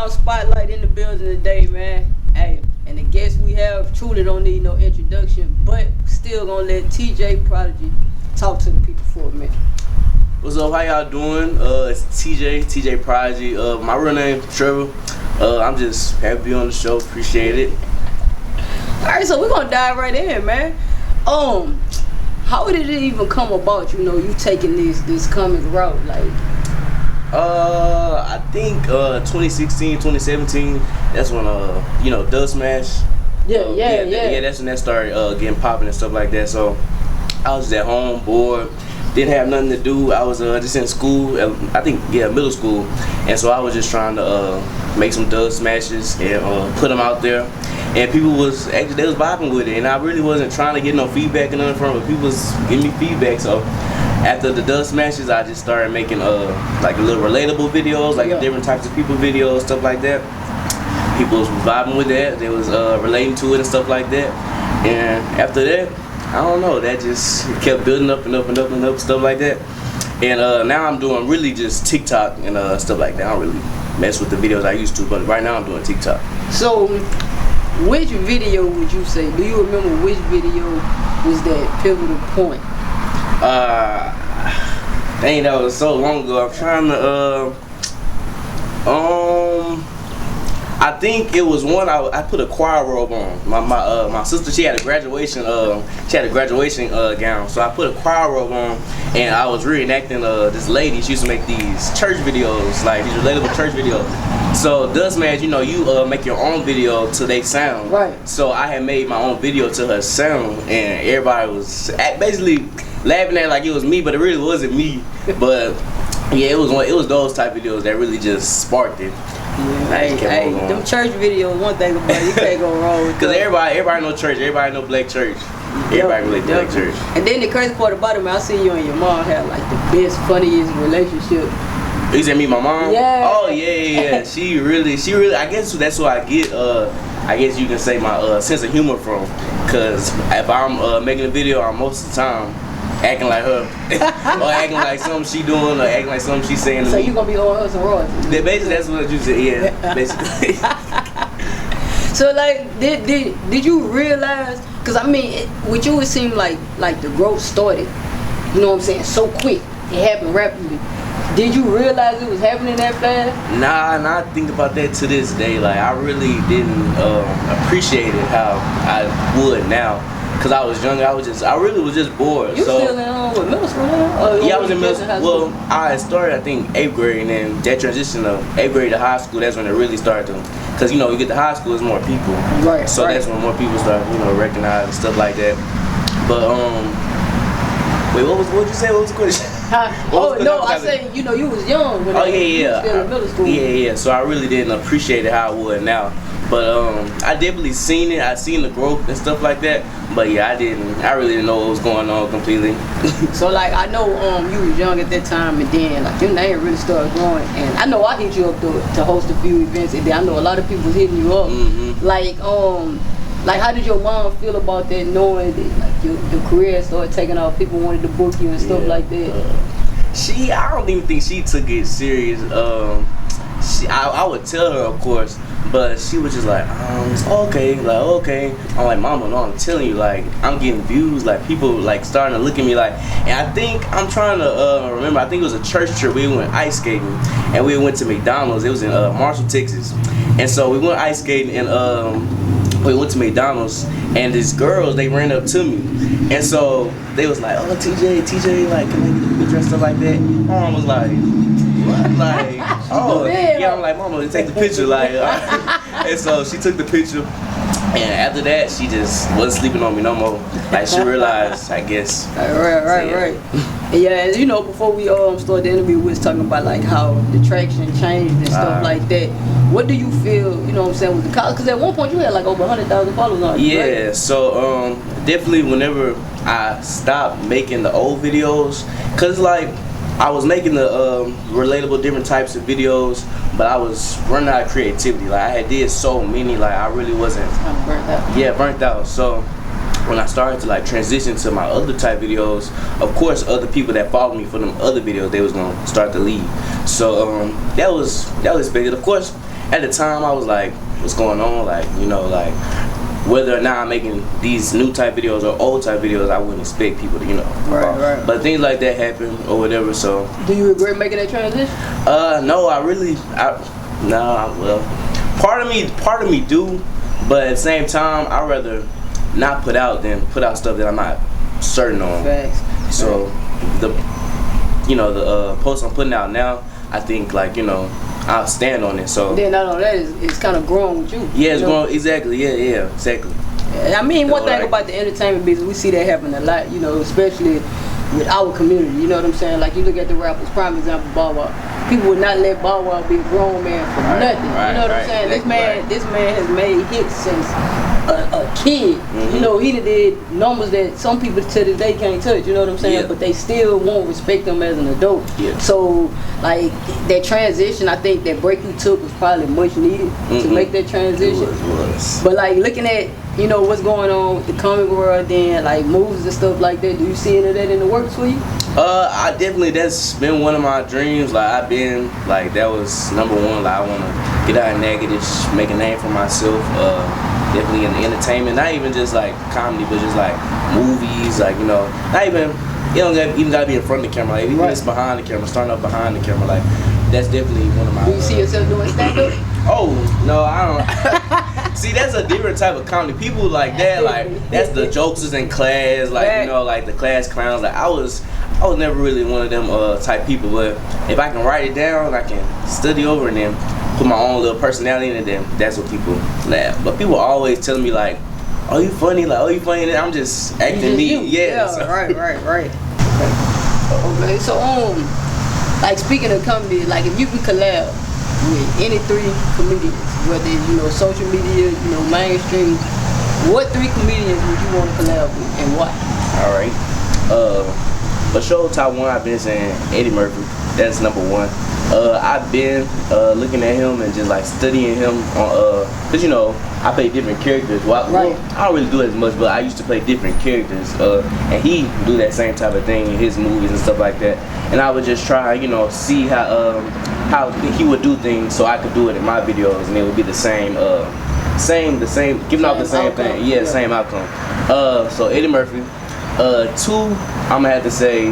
Underground Spotlight in the building today, man. Hey, and the guests we have truly don't need no introduction, but still gonna let TJ Prodigy talk to the people for a minute. What's up? How y'all doing? It's TJ Prodigy. My real name Trevor. I'm just happy to be on the show. Appreciate it. All right, so we're gonna dive right in, man. How did it even come about? You know, you taking this comic route, like. I think 2016, 2017. That's when Dub Smash. Yeah. That's when that started getting popping and stuff like that. So I was just at home, bored, didn't have nothing to do. I was just in school. I think middle school, and so I was just trying to make some Dub Smashes and put them out there. And people they was vibing with it, and I really wasn't trying to get no feedback or nothing from it. People was giving me feedback, so. After the Dub Smashes, I just started making like little relatable videos, like different types of people videos, stuff like that. People was vibing with that. They was relating to it and stuff like that. And after that, I don't know, that just kept building up and up and up and up, stuff like that. And now I'm doing really just TikTok and stuff like that. I don't really mess with the videos I used to, but right now I'm doing TikTok. So, which video would you say? Do you remember which video was that pivotal point? Dang, that was so long ago. I'm trying to I think it was one I put a choir robe on. My sister, she had a graduation gown, so I put a choir robe on, and I was reenacting this lady. She used to make these church videos, like these relatable church videos. So Dub Smash, you make your own video to their sound. Right. So I had made my own video to her sound, and everybody was basically laughing at it like it was me, but it really wasn't me. But yeah, it was those type videos that really just sparked it. Yeah, hey, them church videos, one thing about it, you can't go wrong with. Cause everybody know church, everybody know black church, everybody relate to black church. And then the crazy part about it, man, I see you and your mom have like the best, funniest relationship. You said me, and my mom? Yeah. Oh yeah. She really. I guess that's where I get. I guess you can say my sense of humor from. Cause if I'm making a video, I'm most of the time acting like her, or acting like something she doing, or acting like something she saying to me. So you gonna be on her some royalties? Basically, that's what you said. Yeah, basically. So like, did you realize? Cause I mean, with you it seemed like the growth started. You know what I'm saying? So quick, it happened rapidly. Did you realize it was happening that fast? Nah, I think about that to this day. Like, I really didn't appreciate it how I would now. Cause I was young, I really was just bored. You still in middle school now? Yeah, I was in middle school. Well, I started I think 8th grade, and then that transition of 8th grade to high school, that's when it really started to. Cause you get to high school, there's more people. Right. So that's when more people start recognize and stuff like that. But wait, what'd you say? What was the question? I said, you was young when you was still in middle school. Yeah. So I really didn't appreciate it how I would now. But I definitely seen it. I seen the growth and stuff like that. But yeah, I really didn't know what was going on completely. So like, I know you was young at that time, and then like your name really started growing. And I know I hit you up to host a few events, and then I know a lot of people was hitting you up. Mm-hmm. Like how did your mom feel about that, knowing that like your career started taking off, people wanted to book you and stuff like that? I don't even think she took it serious. I would tell her, of course, but she was just like, it's okay, like, okay. I'm like, Mama, no, I'm telling you, like, I'm getting views, like, people, like, starting to look at me, like, and I think, I'm trying to remember, I think it was a church trip, we went ice skating, and we went to McDonald's, it was in Marshall, Texas, and so we went ice skating, and we went to McDonald's, and these girls, they ran up to me, and so they was like, oh, TJ, like, can I get a picture and stuff like that? My mom was like, what? Like, oh, yeah, I'm like, Mama, take the picture, like, and so she took the picture, and after that, she just wasn't sleeping on me no more. Like, she realized, I guess. Right. Yeah, before we started the interview, we was talking about like how the traction changed and stuff like that. What do you feel, with the college? Because at one point you had like over 100,000 followers on you, right? So definitely whenever I stopped making the old videos, cause like I was making the relatable different types of videos, but I was running out of creativity. Like I had did so many, like I really wasn't burnt out. Yeah, burnt out. So when I started to like transition to my other type videos, of course other people that followed me for them other videos, they was gonna start to leave. So that was expected. Of course, at the time I was like, what's going on? Like, you know, like whether or not I'm making these new type videos or old type videos, I wouldn't expect people to, you know. Right. But things like that happen or whatever. So. Do you regret making that transition? No, well, part of me do, but at the same time, I'd rather not put out than put out stuff that I'm not certain on. Facts. So the post I'm putting out now, I think like, you know, I'll stand on it. So then not only that, it's kind of growing with you. Yeah, it's growing. Exactly. Yeah, exactly. I mean, one thing about the entertainment business, we see that happen a lot. You know, especially with our community. You know what I'm saying? Like you look at the rappers. Prime example, Bow Wow. People would not let Bow Wow be a grown man for nothing. You know what I'm saying? This man has made hits since a kid. You know, he did numbers that some people to this day can't touch. You know what I'm saying? Yeah. But they still won't respect him as an adult. Yeah. So like that transition, I think that break you took was probably much needed to make that transition. It was. But like looking at, you know, what's going on with the comic world, then like movies and stuff like that, do you see any of that in the works for you? I definitely, that's been one of my dreams. Like I've been like, that was number one. Like I want to get out of negative, make a name for myself. Definitely in the entertainment, not even just like comedy, but just like movies. Like, you know, not even, you don't even gotta be in front of the camera. Like even just behind the camera, starting up behind the camera. Like that's definitely one of my. Do you see yourself doing stand-up? Oh no, I don't. See, that's a different type of comedy. People like that, like that's the jokesters in class, like you know, like the class clowns. Like I was never really one of them type people. But if I can write it down, I can study over and then put my own little personality in it. Then that's what people laugh. But people always telling me like, "Oh, you funny?" Like, "Oh, you funny?" And I'm just acting me. Yeah. So. Right. Okay, so like speaking of comedy, like if you could collab with any three comedians, whether you know social media, you know mainstream, what three comedians would you want to collab with and why? All right. For sure, top one I've been saying Eddie Murphy. That's number one. I've been looking at him and just like studying him on cause you know I play different characters. Well, I don't really do it as much, but I used to play different characters. And he do that same type of thing in his movies and stuff like that. And I would just try, you know, see how he would do things so I could do it in my videos, and it would be the same, giving off the same outcome. thing. Yeah, same outcome. So Eddie Murphy. Two, I'm gonna have to say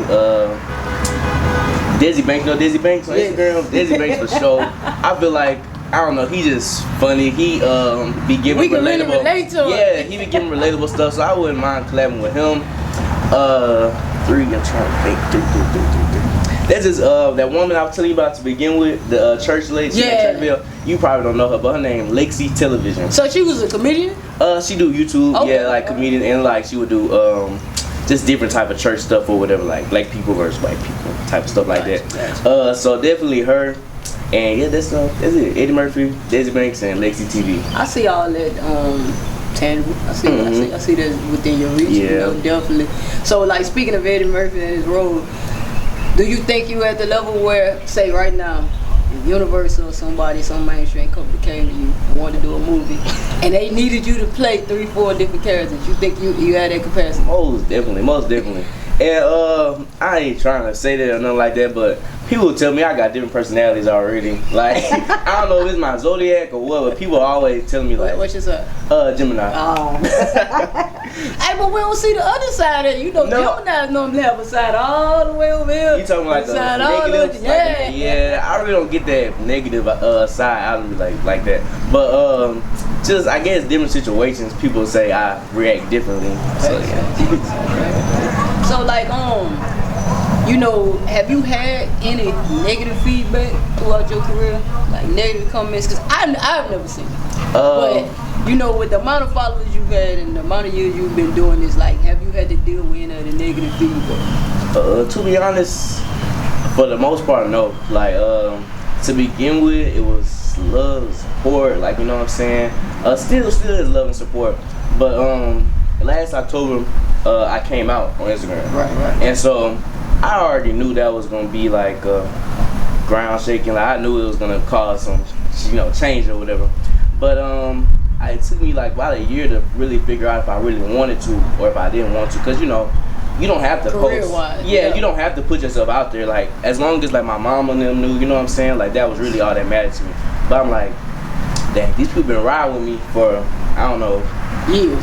Desi Banks. You know Desi Banks on Instagram? Desi Banks for sure. I feel like, I don't know, he just funny. He be giving we can relatable. Really relate to yeah, he be giving relatable stuff, so I wouldn't mind collabing with him. Three, I'm trying to think. Three. That's just that woman I was telling you about to begin with, the church lady. Churchville. You probably don't know her, but her name Lexi Television. So she was a comedian? She do YouTube, like comedian, and like she would do just different type of church stuff or whatever, like black people versus white people type of stuff like that. So definitely her, and yeah, that's it. Eddie Murphy, Desi Banks, and Lexi TV. I see all that tangible. I see that within your reach. You know, definitely. So like speaking of Eddie Murphy and his role, do you think you at the level where, say right now, if Universal or some mainstream company came to you and wanted to do a movie, and they needed you to play 3-4 different characters, you think you had that capacity? Most definitely. And I ain't trying to say that or nothing like that, but people tell me I got different personalities already. Like I don't know if it's my zodiac or what, but people always tell me like, what's your sign? Gemini. Oh. Hey, but we don't see the other side of it. You know, Gemini's normally have a side all the way over here. You talking like the negative? Yeah, I really don't get that negative side out of me like that. But just I guess different situations, people say I react differently. So yeah. So like you know, have you had any negative feedback throughout your career, like negative comments? Cause I've never seen it. But you know, with the amount of followers you've had and the amount of years you've been doing this, like, have you had to deal with any of the negative feedback? To be honest, for the most part, no. Like to begin with, it was love, support. Like, you know what I'm saying? Still is love and support. But last October, I came out on Instagram. Right. And so I already knew that was gonna be like ground shaking. Like I knew it was gonna cause some, you know, change or whatever. But it took me like about a year to really figure out if I really wanted to or if I didn't want to. Cause you know, you don't have to post. Yeah, you don't have to put yourself out there. Like as long as like my mom and them knew, you know what I'm saying? Like that was really all that mattered to me. But I'm like, dang, these people been riding with me for, I don't know,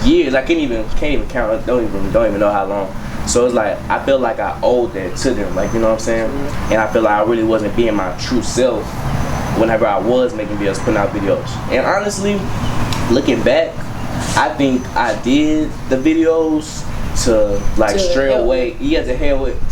years. I can't even count. I don't even know how long. So it's like I feel like I owed that to them, like, you know what I'm saying? And I feel like I really wasn't being my true self whenever I was making videos, putting out videos. And honestly, looking back, I think I did the videos to like stray away.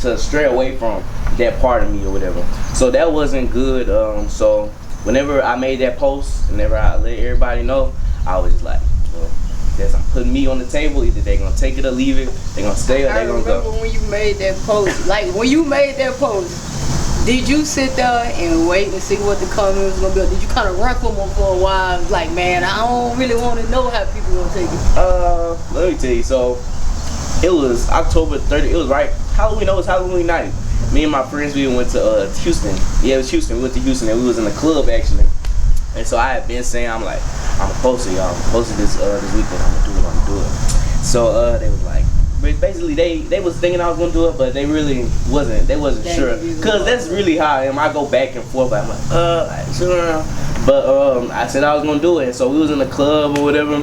To stray away from that part of me or whatever. So that wasn't good. So whenever I made that post, whenever I let everybody know, I was just like, well, guess I'm putting me on the table. Either they gonna take it or leave it. They gonna stay or they gonna go. I remember when you made that post. Like when you made that post, did you sit there and wait and see what the comments was gonna be? Or did you kind of run from them for a while? Like, man, I don't really want to know how people gonna take it. Let me tell you. So it was October 30th. It was right Halloween. It was Halloween night. Me and my friends, we went to Houston. Yeah, it was Houston. We went to Houston and we was in the club actually. And so I had been saying, I'm like, I'm gonna post it, y'all. I'm gonna post it this weekend. I'm gonna do it. So they was like, basically they was thinking I was gonna do it, but they really wasn't. They wasn't sure. Cause that's really how I am. I go back and forth. I'm like, sure. But I said I was gonna do it. And so we was in the club or whatever,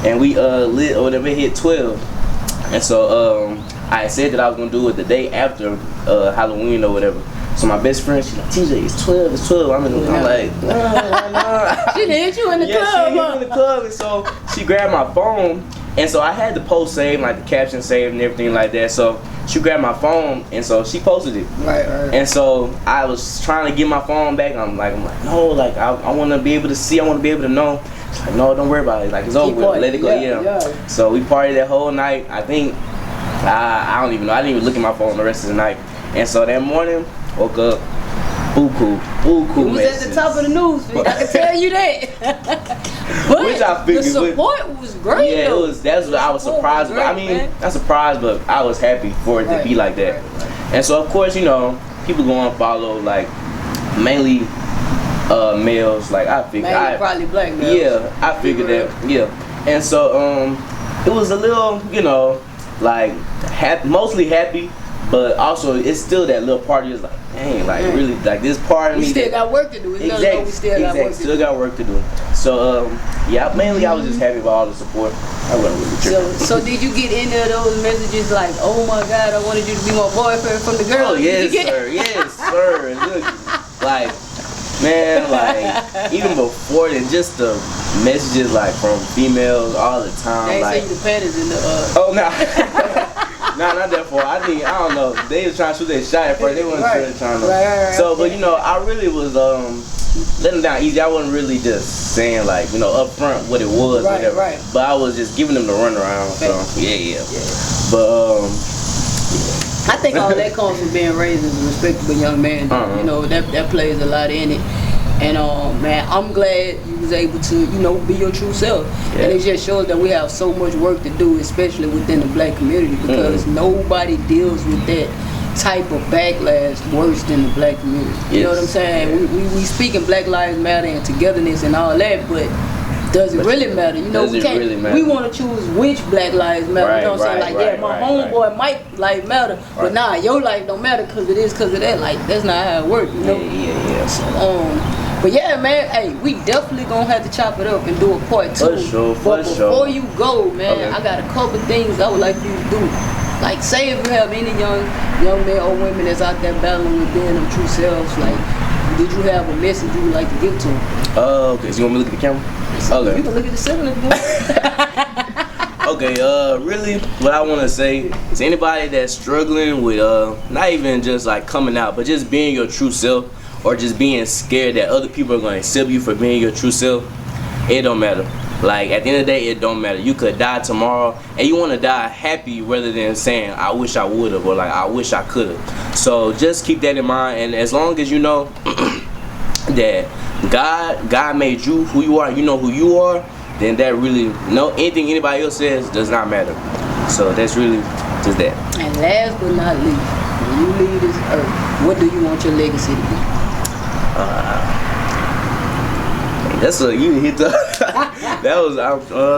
and we lit or whatever, hit 12. And so I said that I was gonna do it the day after Halloween or whatever. So my best friend, she's like, TJ, it's 12, it's 12. I'm like, nah. She did hit you in the club. Yeah, she hit me in the club, and so she grabbed my phone, and so I had the post saved, like the caption saved and everything like that. So she grabbed my phone, and so she posted it. Right. And so I was trying to get my phone back. I'm like, no, like I want to be able to see, I want to be able to know. She's like, no, don't worry about it. Like it's over. Let it go. Yeah. So we partied that whole night. I think I don't even know. I didn't even look at my phone the rest of the night. And so that morning, woke up, buku It was messages. at the top of the news, I can tell you that. But which I figured the support was great. Yeah, though. that's what I was surprised about. I mean, not surprised, but I was happy for it to be like that. Right. And so of course, you know, people go and follow like mainly males. Like I figured, probably black males. Yeah, I figured that. Yeah, and so it was a little, you know, like mostly happy. But also, it's still that little part is like, dang, like really, like this part of me. We still got work to do. Exactly. We still got work to do. So, yeah, mainly I was just happy about all the support. I wasn't really tripping. So did you get any of those messages like, oh my God, I wanted you to be my boyfriend from the girl? Oh, yes, sir. Yes, sir. Look, like, man, like, even before then, just the messages, like, from females all the time. They like, say the panties in the, Oh, no. Nah, not that far. I don't know. They was trying to shoot their shot at first. They wasn't really trying to. Right. So, but you know, I really was letting them down easy. I wasn't really just saying like, you know, up front what it was, whatever. Right. But I was just giving them the runaround. So yeah. But I think all that comes from being raised as a respectable young man. You know, that plays a lot in it. And man, I'm glad you was able to, you know, be your true self. Yeah. And it just shows that we have so much work to do, especially within the black community, because nobody deals with that type of backlash worse than the black community. You know what I'm saying? Yeah. We speak in Black Lives Matter and togetherness and all that, but does it really matter? You know, we can't. Really we want to choose which Black Lives Matter. You know what I'm saying? Like, my homeboy might life matter, but nah, your life don't matter because of this, because of that. Like, that's not how it works. You know? Yeah. So, but yeah, man, hey, we definitely gonna have to chop it up and do a part 2. But before you go, man, I got a couple things I would like you to do. Like, say if you have any young men or women that's out there battling with being their true selves, like, did you have a message you would like to give to them? Okay, so you want me to look at the camera? Okay. You can look at the ceiling if you want. Okay, really, what I want to say to anybody that's struggling with, not even just like coming out, but just being your true self, or just being scared that other people are going to accept you for being your true self, it don't matter. Like, at the end of the day, it don't matter. You could die tomorrow, and you want to die happy rather than saying, I wish I would have, or like, I wish I could have. So just keep that in mind, and as long as you know that God made you who you are, and you know who you are, then that really, anything anybody else says does not matter. So that's really just that. And last but not least, when you leave this earth, what do you want your legacy to be? That's you hit the. That was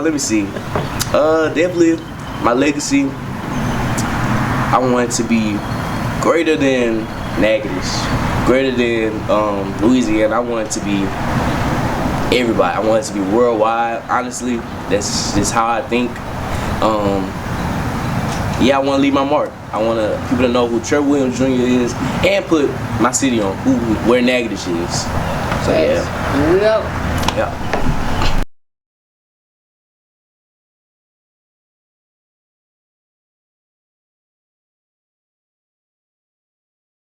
let me see. Definitely my legacy. I want it to be greater than Natchitoches, greater than Louisiana. I want it to be everybody. I want it to be worldwide. Honestly, that's just how I think. Yeah, I want to leave my mark. I want people to know who Trevor Williams Jr. is and put my city on where Natchitoches is. So yeah. Yep. Yeah.